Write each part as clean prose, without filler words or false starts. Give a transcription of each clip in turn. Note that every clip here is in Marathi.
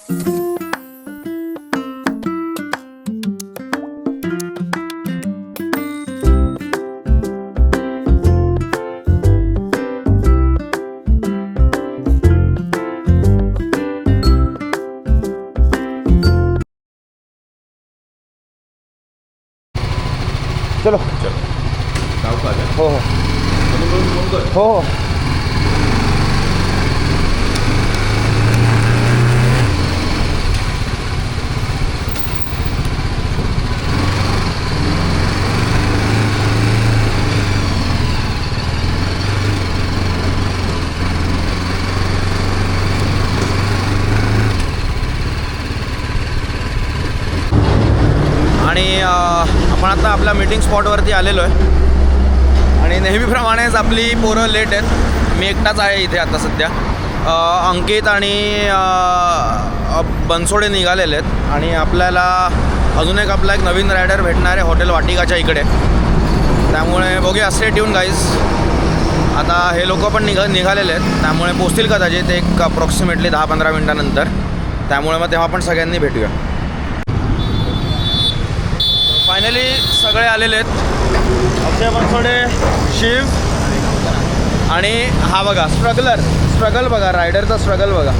चलो हो हो हो आणि आपण आता आपल्या मीटिंग स्पॉटवरती आलेलो आहे आणि नेहमीप्रमाणेच आपली पोरं लेट आहेत. मी एकटाच आहे इथे आता सध्या. अंकित आणि बनसोडे निघालेले आहेत आणि आपल्याला अजून आपला एक नवीन रायडर भेटणार आहे हॉटेल वाटिकाच्या इकडे. त्यामुळे बघूया, स्टे ट्यून गाईज. आता हे लोक पण निघालेले आहेत, त्यामुळे पोचतील कदाचित एक अप्रॉक्सिमेटली 10-15 मिनटानंतर. त्यामुळे मग तेव्हा आपण सगळ्यांनी भेटूया. फायनली सगळे आलेले आहेत. अक्षय बनसोडे, शिव आणि हा बघा स्ट्रगल बघा, रायडरचा स्ट्रगल बघा.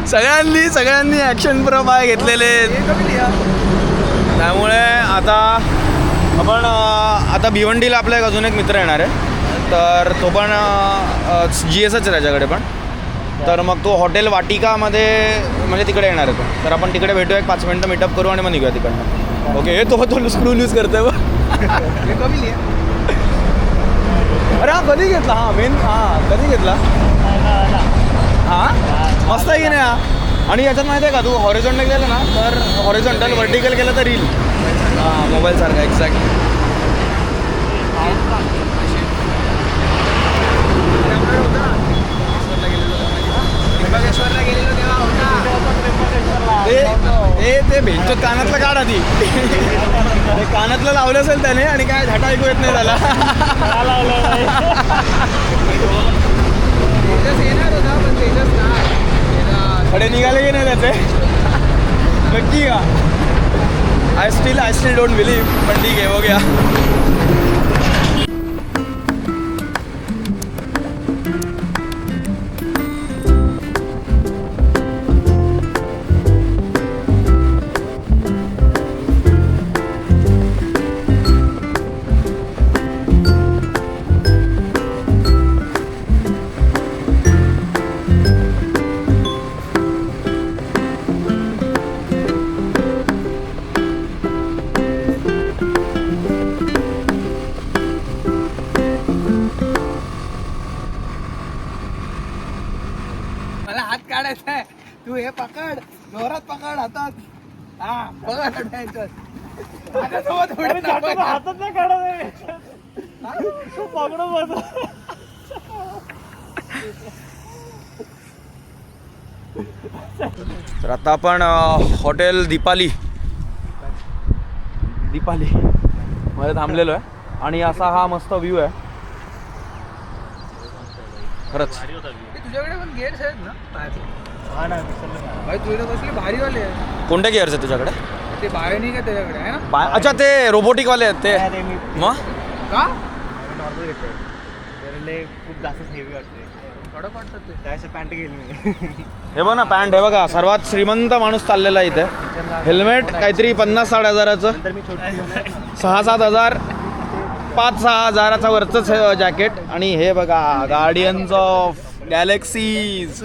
सगळ्यांनी ॲक्शन प्रो बाय घेतलेले. त्यामुळे आता भिवंडीला आपला एक अजून एक मित्र येणार आहे, तर तो पण GSच आहे त्याच्याकडे पण. तर मग तो हॉटेल वाटिकामध्ये म्हणजे तिकडे येणार आहे तो. तर आपण तिकडे भेटूया, एक 5 मिनटं मीटअप करू आणि मग निघूया तिकडनं. ओके. हे तो स्क्रू यूज करतोय बघ. अरे हा कधी घेतला? कधी घेतला? मस्त आहे की नाही हा? आणि याच्यात माहिती आहे का, तू हॉरिझॉन्टल गेलं ना तर हॉरिझॉन्टल, व्हर्टिकल केलं तर रील. मोबाईलसारखा एक्झॅक्ट. त्र्यंबकेश्वरला गेलेलो तेव्हा ते भेटतो कानातलं काढा ती. ते कानातलं लावलं असेल त्याने आणि काय झाटा ऐकू येत नाही त्याला. खडे निघाले की नाही त्याचे नक्की का? आय स्टील डोंट बिलीव्ह, पण ठीक आहे बघूया. काढायचं आहे, तू हे पकड, जोरात पकड हातात. हातात नाही काढत, तर आता आपण हॉटेल दीपाली मध्ये थांबलेलो आहे आणि असा हा मस्त व्ह्यू आहे खरंच. तुझ्याकडे पण गेअर्स आहेत ना? भाई तुझ्याकडे कसले भारी वाले आहे. कोणते गेअर्स आहेत तुझ्याकडे? ते बायोनिक आहे त्याच्याकडे आहे ना? अच्छा, ते रोबोटिक वाले आहेत ते. मग का नॉर्मल खूप जास्त हेवी वाटते, कडक वाटतात ते. त्याचं पॅन्ट घेईल मी. हे बघ ना पॅन्ट, हे बघा सर्वात श्रीमंत माणूस चाललेला आहे इथे. हेल्मेट काहीतरी 50-60 हजाराचं, 6-7 हजार, 5-6 हजाराचा वरचंच जॅकेट. आणि हे बघा गार्डियन्स ऑफ गॅलेक्सीज.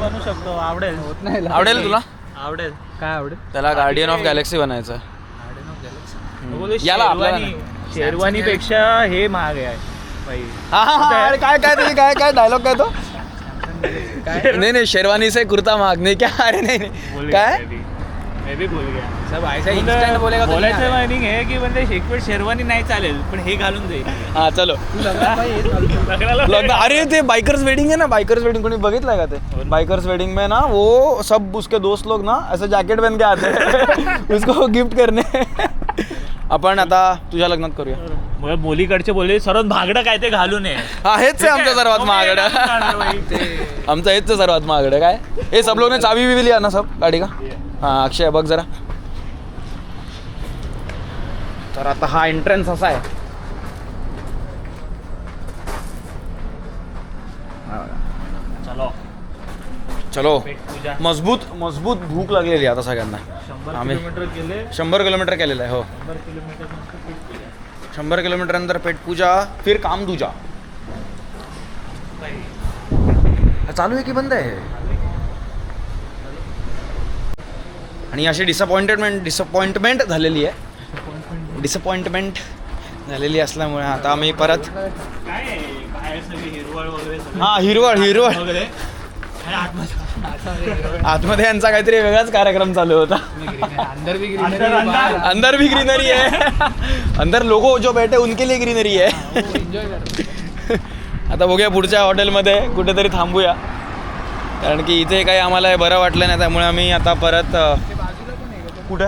बनवू शकतो. आवडेल तुला? आवडेल. काय आवडेल त्याला? गार्डियन ऑफ गॅलेक्सी बनायचं. याला शेरवानी पेक्षा हे महाग आहे भाई. काय काय काय काय डायलॉग काय तो? नाही शेरवानी से कुर्ता महाग नाही क्या? अरे नाही काय मैं भी भूल गया. सब ऐसा इंस्टेंट बोलेगा. बोलायचं मायनिंग आहे की म्हणजे शेकवेट शेरवानी नाही चालेल पण हे घालून जाईल. हा चलो. अरे ते बाइकर्स वेडिंग है ना, बाइकर्स वेडिंग कोणी बघितलंय का? ते बाइकर्स वेडिंग में ना वो सब उसके दोस्त लोग ना ऐसे जैकेट पहन के आते हैं उसको गिफ्ट करने. आपण आता तुझ्या लग्नात करूया. मग मुलीकडचे बोलले सर्वात महागडं काय ते घालू नये. हा हेच आहे आमचं सर्वात महागडं. आमचं हेच सर्वात महागडं काय हे सब लोक ने चावी बिवी लिया ना सब गाडी का. हा अक्षय बघ जरा. तर आता हा एंट्रन्स असा आहे. चलो चलो पूजा. मजबूत भूक लागलेली आहे आता सगळ्यांना. 100 किलोमीटर केले. 100 किलोमीटर केलेलं आहे. हो 100 किलोमीटर नंतर पेट पूजा. 100 किलोमीटर नंतर पेट पूजा फिर काम दूजा. चालू आहे की बंद आहे. आणि अशी डिसअपॉइंटमेंट झालेली आहे. डिसअपॉइंटमेंट झालेली असल्यामुळे आता आम्ही परत काय आहे? बाहेर सगळी हिरवळ वगैरे सगळं. हा हिरवळ वगैरे आणि आतमध्ये यांचा काहीतरी वेगळाच कार्यक्रम चालू होता. अंदर भी ग्रीनरी है. अंदर लोगो जो बैठे उनके लिए ग्रीनरी है. आता बघूया पुढच्या हॉटेलमध्ये कुठेतरी थांबूया कारण की इथे काही आम्हाला बरं वाटलं नाही त्यामुळे आम्ही आता परत कुठे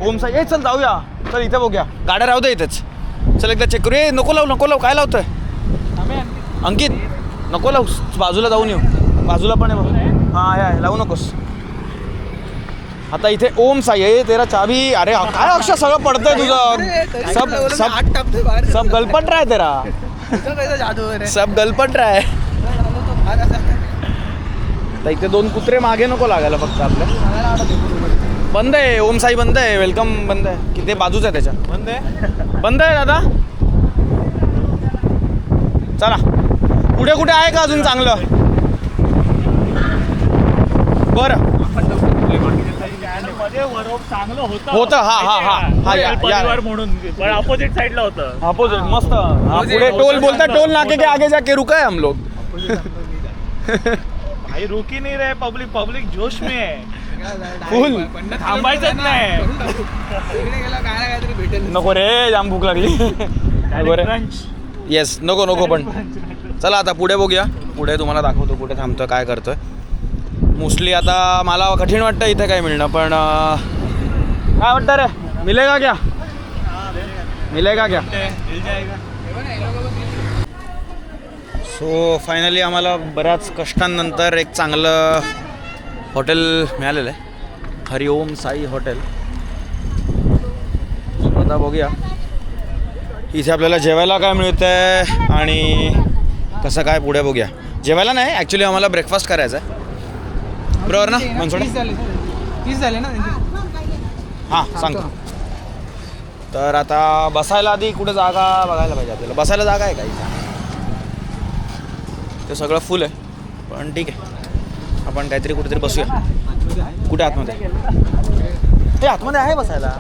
ओम साई चल जाऊया. चल इथे बघूया गाड्या राहू दे इथेच. चल एकदा चेक करू. नको लावू काय लावतोय अंकित. नको लावू बाजूला जाऊन येऊ. बाजूला पण आहे बघ. हां या लावू नकोस. आता इथे ओम साई आहे तेरा चाबी. अरे काय अक्षर सगळं पडतंय तुझं. सब गलपट रहा है तेरा. सब गलपट रहा है. तर इथे 2 कुत्रे मागे नको लागायला फक्त आपल्या. बंद आहे ओम साई बंद आहे. वेलकम बंद आहे की ते बाजूच आहे त्याच्या. बंद आहे दादा. चला पुढे कुठे आहे का अजून चांगलं. बरं चांगलं होतं. हा परिवार म्हणून पण अपोजिट साइडला होतं. अपोजिट मस्त. पुढे टोल बोलता टोल नाके के आगे जाके रुका है हम लोग. भाई रुकी नहीं रहे. पब्लिक जोश में है. फुल थांबायचंच नाही. नको रे जाम भूक लागली. येस नको पण चला आता पुढे बघूया. पुढे तुम्हाला दाखवतो कुठे थांबतोय काय करतोय. मोस्टली आता मला कठीण वाटतं इथे काय मिळणं पण काय वाटतं रे मिलेगा क्या. सो फायनली आम्हाला बऱ्याच कष्टांनंतर एक चांगलं हॉटेल मिळालेलं आहे. हरिओम साई हॉटेल. आता बघूया इथे आपल्याला जेवायला काय मिळतं आहे आणि कसं काय पुढे बघूया. जेवायला नाही ॲक्च्युली आम्हाला ब्रेकफास्ट करायचा आहे बरोबर ना मनसोडे. 30 झाले ना. हां सांगतो. तर आता बसायला आधी कुठे जागा बघायला पाहिजे आपल्याला. बसायला जागा आहे का इथे. ते सगळं फुल आहे पण ठीक आहे आपण काहीतरी कुठेतरी बसूया. कुठे आतमध्ये ते आतमध्ये आहे बसायला.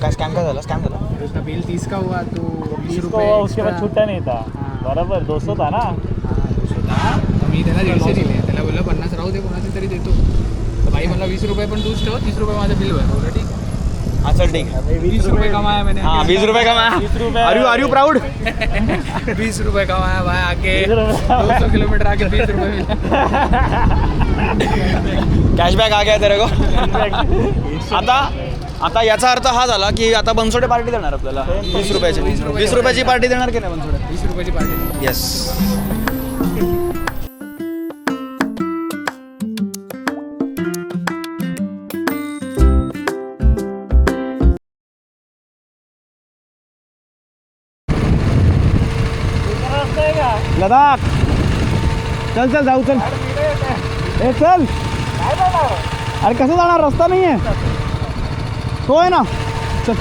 काय स्कॅम झाला. उसका बिल 30 का हुआ तो 20 उसको रुपये उसके बाद छुट्टा नहीं था. बराबर 200 था ना. मी त्याला 150 दिले. त्याला बोललं 50 राहू दे कोणाचे तरी देतो. तर बाई मला 20 रुपये पण तूच ठेव. 30 रुपये माझं बिल भर. बोला ठीक. अच्छा ठीक है. 20 रुपये कमाया मैंने. हाँ 20 रुपये कमाया. 20 रुपये. R you proud. 20 रुपये कमाया भाई आके 200 किलोमीटर आके 20 रुपये मिला. कॅशबॅक आ गया तेरे को. आता याचा अर्थ हा झाला की आता बनसोडे पार्टी देणार आपल्याला 20 रुपयाची. 20 रुपयाची पार्टी देणार की नाही बनसोडे. 20 रुपयाची पार्टी. येस. लडाख चल जाऊ चल. ए चल. अरे कसं जाणार रस्ता नाही आहे. तो आहे ना चल.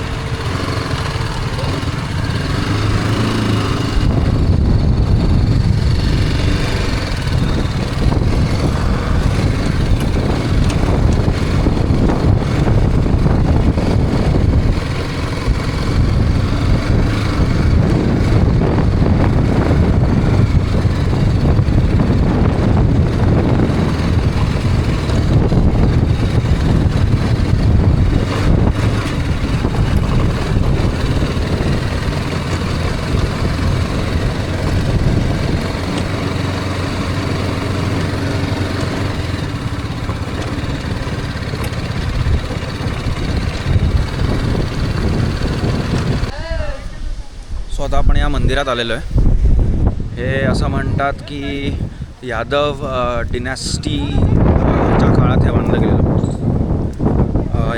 आता आपण या मंदिरात आलेलो आहे. हे असं म्हणतात की यादव डिनॅस्टीच्या काळात हे बांधलं गेलेलं.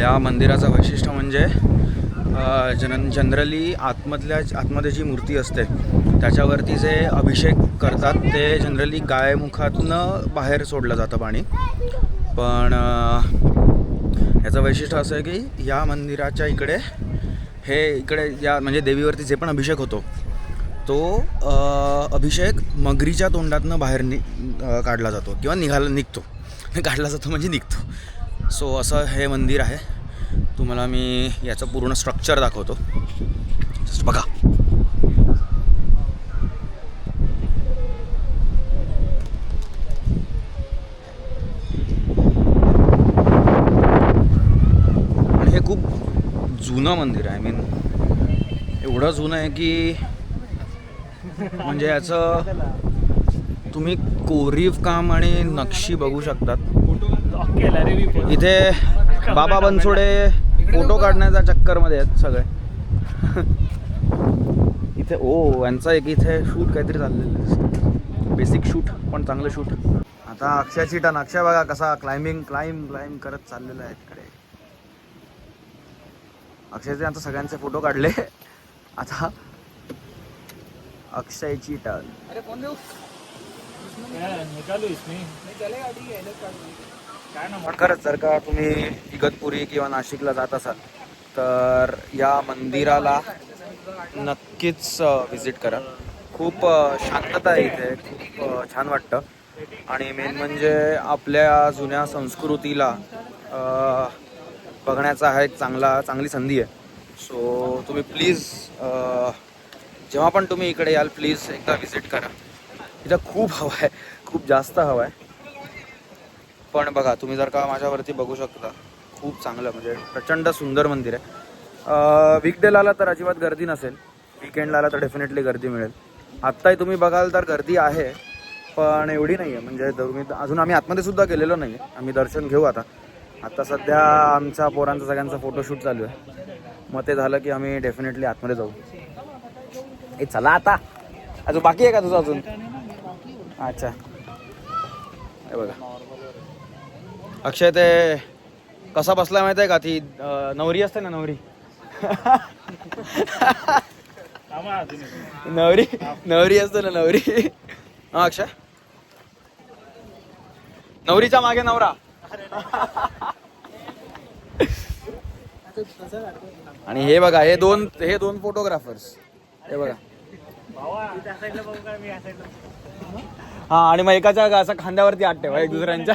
या मंदिराचं वैशिष्ट्य म्हणजे जनरली आतमध्ये जी मूर्ती असते त्याच्यावरती जे अभिषेक करतात ते जनरली गायमुखातनं बाहेर सोडलं जातं पाणी. पण याचं वैशिष्ट्य असं आहे की या मंदिराच्या इकडे या म्हणजे देवीवरती जे पण अभिषेक होतो तो अभिषेक मगरीच्या तोंडातनं बाहेर काढला जातो किंवा निघतो. काढला जातो म्हणजे निघतो. सो असं हे मंदिर आहे. तुम्हाला मी याचं पूर्ण स्ट्रक्चर दाखवतो. जस्ट बघा. आणि हे खूप जुनं मंदिर आहे. एवढं जुनं आहे की म्हणजे याचं तुम्ही कोरीव काम आणि नक्षी बघू शकतात. इथे बाबा बनसोडे फोटो काढण्याच्या चक्करमध्ये आहेत सगळे. इथे यांचा एक इथे शूट काहीतरी चाललेलं आहे. बेसिक शूट पण चांगलं शूट. आता अक्षयची टन. अक्षय बघा कसा क्लाइंब करत चाललेला आहे तिकडे. अक्षयचे आता सगळ्यांचे फोटो काढले. आता अक्षयची टर्न. अरे फोन देऊ पण खरंच जर का तुम्ही इगतपुरी किंवा नाशिकला जात असाल तर या मंदिराला नक्कीच व्हिजिट करा. खूप शांतता आहे इथे. खूप छान वाटतं. आणि मेन म्हणजे आपल्या जुन्या संस्कृतीला बघण्याचा हा एक चांगली संधी आहे. सो तुम्ही प्लीज जेव्हा पण तुम्ही इकडे याल प्लीज एकदा व्हिजिट करा. इथं खूप हवं आहे. खूप जास्त हवं आहे. पण बघा तुम्ही जर का माझ्यावरती बघू शकता खूप चांगलं म्हणजे प्रचंड सुंदर मंदिर आहे. वीकडेला आला तर अजिबात गर्दी नसेल. वीकेंडला आला तर डेफिनेटली गर्दी मिळेल. आत्ताही तुम्ही बघाल तर गर्दी आहे पण एवढी नाही आहे. म्हणजे अजून आम्ही आतमध्ये सुद्धा गेलेलो नाही आहे. आम्ही दर्शन घेऊ आता सध्या आमच्या पोरांचा सगळ्यांचा फोटोशूट चालू आहे. मग ते झालं की आम्ही डेफिनेटली आतमध्ये जाऊ. चला आता. अजून बाकी आहे का तुझं अजून? अच्छा हे बघा अक्षय ते कसा बसला माहिती आहे का? ती नवरी असते ना नवरी. नवरी असते ना नवरी. हा अक्षय नवरीच्या मागे नवरा. आणि हे बघा हे दोन फोटोग्राफर्स. हे बघा हा. आणि मग एकाच्या असं खांद्यावरती हात ठेवा एक दुसऱ्यांच्या.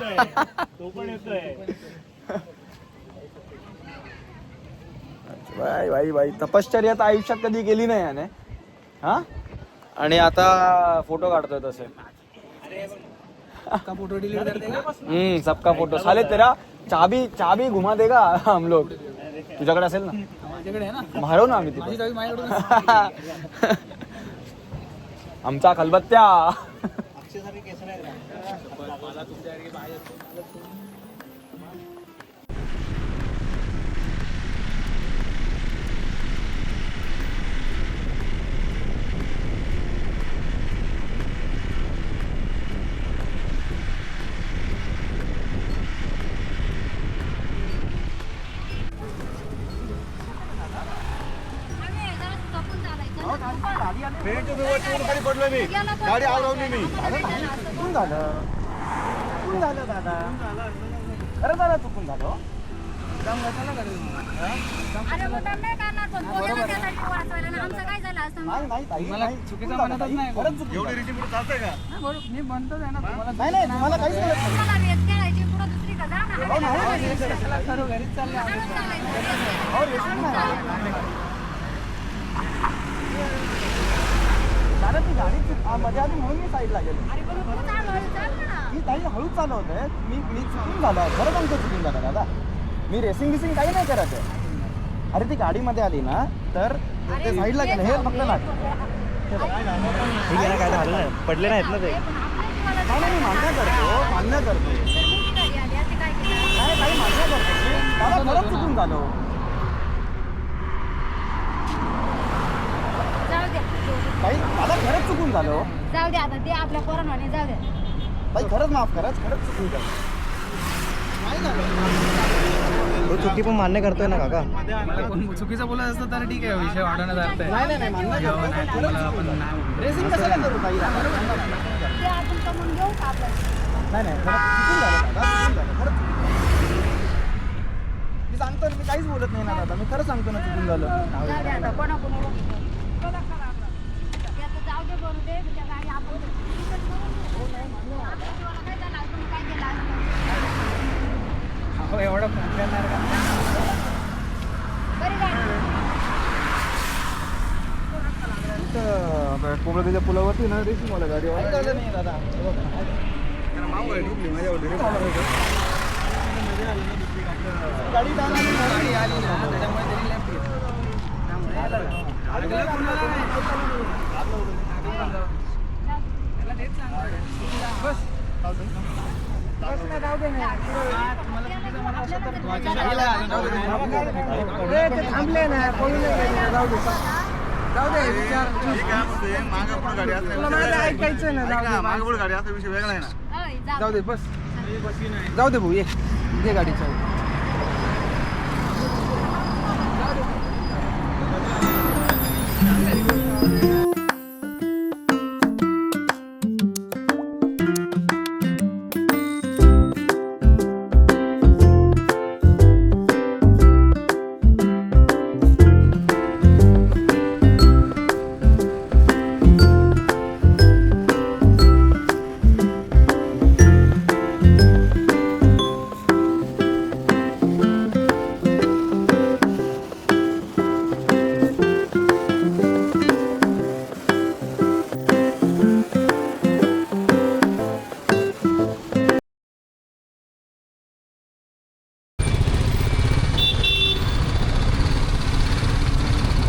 बाई तपश्चर्या तर आयुष्यात कधी केली नाही याने. हा. आणि आता फोटो काढतोय तसे. फोटो डिलीट करते. सबका फोटो साले तेरा चाबी घुमा देगा हम लोग. तुझ्याकडे असेल ना? माझ्याकडे आहे ना. मारव ना आम्ही तिथे. आमचा खलबत्त्या. गाडी आवडवली मी. चुकून झालं दादा. खरं झालं चुकून झालं. मला चुकीचं म्हणतच नाही. मी म्हणतोच आहे ना तुम्हाला. तुम्हाला काहीच ती गाडी मध्ये आधी म्हणून मी साईडला गेलो. मी काही हळूच चालवत आहे. मी चुकून झालं. खरं सांगतो चुकून झालं दादा. मी रेसिंग काही नाही करत आहे. अरे ती गाडीमध्ये आली ना तर ते साईडला गेलं. हे फक्त नाही काय झालं नाही. पडले नाहीत ना ते. नाही मी मान्य करतो काही मान्य करतो. मला खरंच चुकून झालं. चुकी झालं हो. जाऊ दे आता ते आपल्या पोरांवाने जाऊ दे. बाई खरंच माफ करा, खरंच चुकी झालं. तो चुकी पण मान्य करतोय ना काका. मला कोण चुकीचं बोलत असतं तर ठीक आहे, विषय वाढवण्यात अर्थ आहे. नाही मान्य करतो. रेसिंग कशाला करू ताई? ते आपण कमवून घेऊ का आपलं? नाही खरंच चुकून झालं दादा, चुकून झालं खरंच. मी सांगतो ना, मी काहीच बोलत नाही ना दादा, मी खरं सांगतो ना चुकून झालं. जाऊ दे आता कोणाकोणाला ते आता जाऊ दे करू दे त्या गाडी आपण काय झालं आपण काय केलं हो एवढं करणार का? बरी गाडी कोंबड्याच्या पुलावरती ना रेसिंग मला गाडी झालं नाही दादा. गाडी गाडी आली ना त्याच्यामुळे त्यांनी left घेतलं. थांबले ना जाऊ दे विचार ऐकायचं ना गाडी असा विषय वेगळा आहे ना. जाऊ दे बस जाऊ दे भाऊ ये गाडी चालू.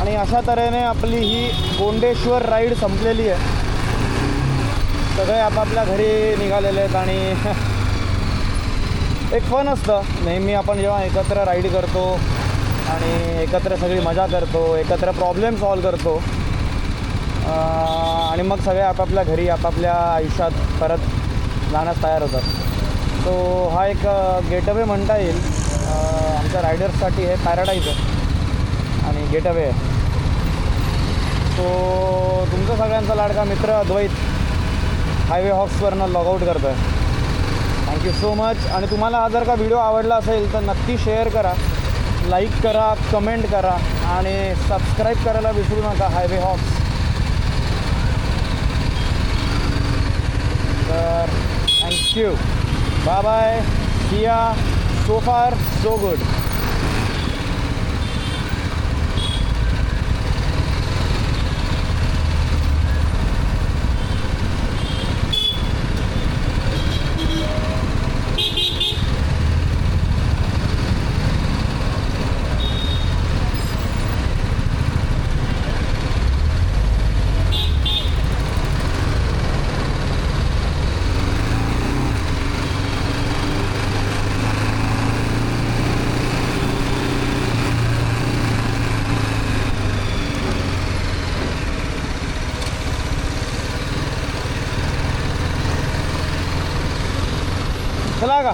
आणि अशा तऱ्हेने आपली ही गोंडेश्वर राईड संपलेली आहे. सगळे आपापल्या घरी निघालेले आहेत आणि एक फन असतं नेहमी आपण जेव्हा एकत्र राईड करतो आणि एकत्र सगळी मजा करतो, एकत्र प्रॉब्लेम सॉल्व करतो आणि मग सगळे आपापल्या घरी आपापल्या आयुष्यात परत जाण्यास तयार होतात. तो हा एक गेटअवे म्हणता येईल. आमच्या रायडर्ससाठी हे पॅराडाईज आहे आणि गेटअवे आहे. सो तुमचा सगळ्यांचा लाडका मित्र अद्वैत हायवे हॉक्सवरनं लॉगआउट करतो आहे. Thank you so much. आणि तुम्हाला हा जर का व्हिडिओ आवडला असेल तर नक्की शेअर करा, लाईक करा, कमेंट करा आणि सबस्क्राईब करायला विसरू नका हायवे हॉक्स. तर thank you, bye bye, see ya, so far so good. चला का.